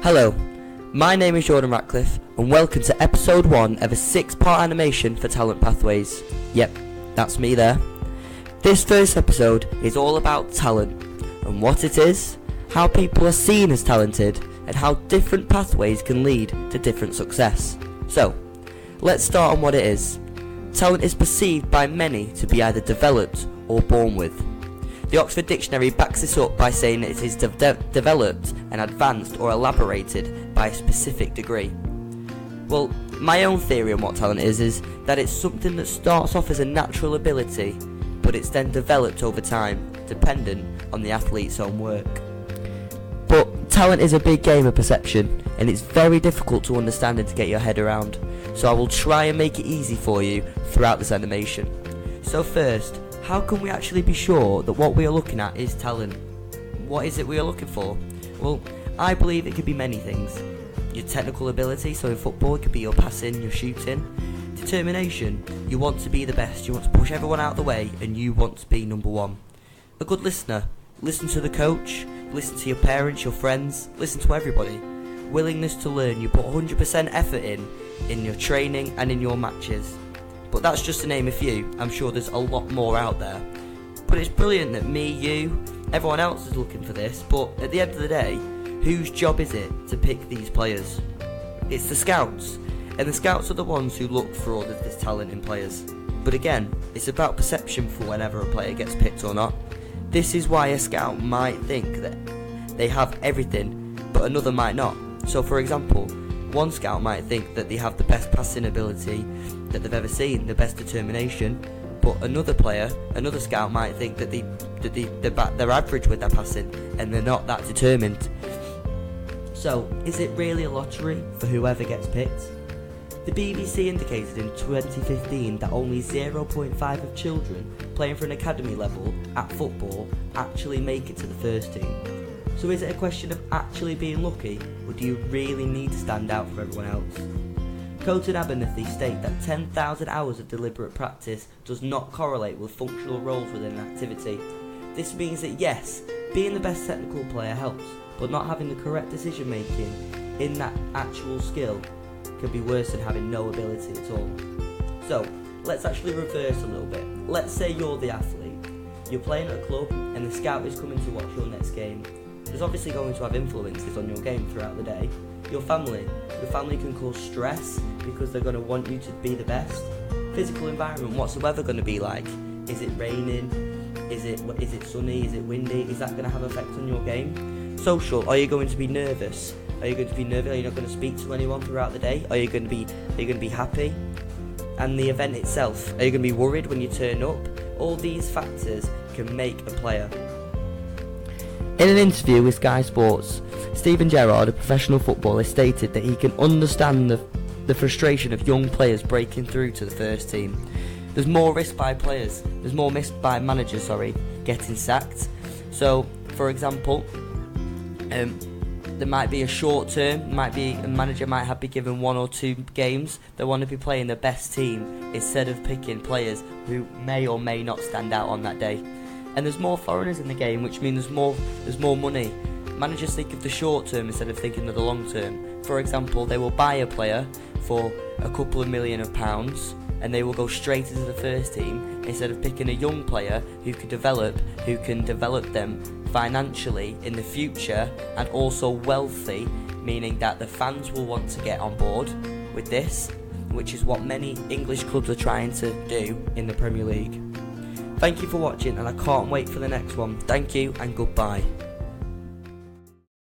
Hello, my name is Jordan Ratcliffe and welcome to episode 1 of a 6-part animation for Talent Pathways. Yep, that's me there. This first episode is all about talent and what it is, how people are seen as talented, and how different pathways can lead to different success. So, let's start on what it is. Talent is perceived by many to be either developed or born with. The Oxford Dictionary backs this up by saying it is developed and advanced or elaborated by a specific degree. Well, my own theory on what talent is that it's something that starts off as a natural ability, but it's then developed over time, dependent on the athlete's own work. But talent is a big game of perception, and it's very difficult to understand and to get your head around, so I will try and make it easy for you throughout this animation. So first, how can we actually be sure that what we are looking at is talent? What is it we are looking for? Well, I believe it could be many things. Your technical ability, so in football it could be your passing, your shooting. Determination, you want to be the best, you want to push everyone out of the way and you want to be number one. A good listener, listen to the coach, listen to your parents, your friends, listen to everybody. Willingness to learn, you put 100% effort in your training and in your matches. But that's just to name a few. I'm sure there's a lot more out there. But it's brilliant that me, you, everyone else is looking for this, but at the end of the day, whose job is it to pick these players? It's the scouts, and the scouts are the ones who look for all of this talent in players. But again, it's about perception for whenever a player gets picked or not. This is why a scout might think that they have everything, but another might not. So for example, one scout might think that they have the best passing ability that they've ever seen, the best determination, but another scout might think that they're average with their passing and they're not that determined. So, is it really a lottery for whoever gets picked? The BBC indicated in 2015 that only 0.5% of children playing for an academy level at football actually make it to the first team. So is it a question of actually being lucky, or do you really need to stand out for everyone else? Coates and Abernethy state that 10,000 hours of deliberate practice does not correlate with functional roles within an activity. This means that yes, being the best technical player helps, but not having the correct decision making in that actual skill can be worse than having no ability at all. So, let's actually reverse a little bit. Let's say you're the athlete. You're playing at a club and the scout is coming to watch your next game. There's obviously going to have influences on your game throughout the day. Your family can cause stress because they're going to want you to be the best. Physical environment, what's the weather going to be like? Is it raining? Is it sunny? Is it windy? Is that going to have effect on your game? Social, are you going to be nervous? Are you going to be nervous? Are you not going to speak to anyone throughout the day? Are you going to be happy? And the event itself, are you going to be worried when you turn up? All these factors can make a player. In an interview with Sky Sports, Steven Gerrard, a professional footballer, stated that he can understand the frustration of young players breaking through to the first team. There's more risk by players, there's more risk by managers, getting sacked. So, for example, there might be a short term, a manager might be given 1 or 2 games. They want to be playing the best team instead of picking players who may or may not stand out on that day. And there's more foreigners in the game, which means there's more money. Managers think of the short term instead of thinking of the long term. For example, they will buy a player for a couple of £1 million and they will go straight into the first team instead of picking a young player who can develop them financially in the future and also wealthy, meaning that the fans will want to get on board with this, which is what many English clubs are trying to do in the Premier League. Thank you for watching and I can't wait for the next one. Thank you and goodbye.